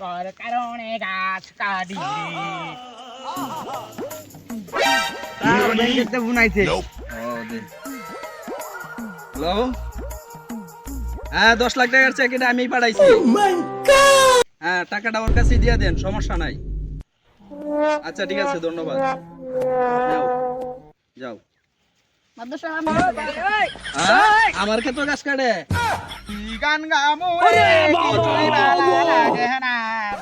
তোর কারণে গাছ কাটি বুনাইছে। হ্যালো, হ্যাঁ 10 লাখ টাকার চেক এটা আমি পাঠাইছি। হ্যাঁ টাকাটা ওর কাছে দিয়ে দেন, সমস্যা নাই। আচ্ছা ঠিক আছে, ধন্যবাদ। যাও যাও। আমার ক্ষেত্রে গাছ কাটে গান গামু রে কিছুই ভালো লাগে না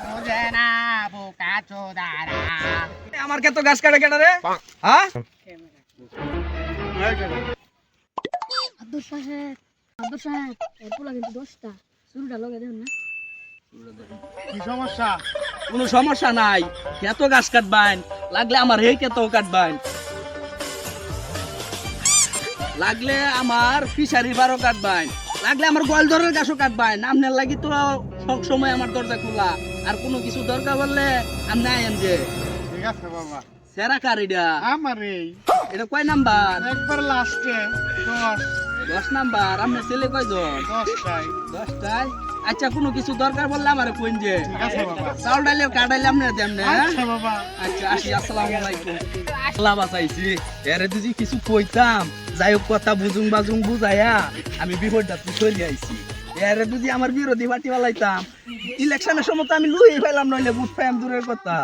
বুঝে না বোকা চোদারা। আমার ক্ষেত্রে গাছ কাটে কেটে রে? হ্যাঁ আব্দুল সাহেব এরপর কিন্তু 10টা শুরুটা লগে দেন না। কি সমস্যা? কোনো সমস্যা নাই, কত গাছ কাটবেন লাগলে আমার হে কত কাটবেন, লাগলে আমার ফিশারি বারো কাটবেন, লাগলে আমার গোয়ালদরের গাছও কাটবেন। আপনার লাগি তো সব সময় আমার দরজা খোলা। আর কোনো কিছু দরকার বললে আপনি আইন যে। ঠিক আছে বাবা। সেরা কার এটা? আমার এই এটা কয় নাম্বার? একবার লাস্টে 10 10 নাম্বার। আপনার ছেলে কয়জন? 10টাই। 10টায়? আচ্ছা কোনো কিছু দরকার বললে আমার কোন যে। ঠিক আছে বাবা। চাউল ডাইলে কাটাইলে আপনার দেন না? আচ্ছা বাবা। আচ্ছা আসি, আসসালামু আলাইকুম। আল্লাহ বাঁচাইছি। এরে যদি কিছু কইতাম, যাই হোক কথা বুঝুং বাজুং বুঝাইয়া আমি বিপদটা তুই চলে আইছি। এরে যদি আমার বিরোধী পার্টি বালাইতাম, ইলেকশনের সময় তো আমি লুই ফেলাম, নইলে বুট পাইম দূরের কথা।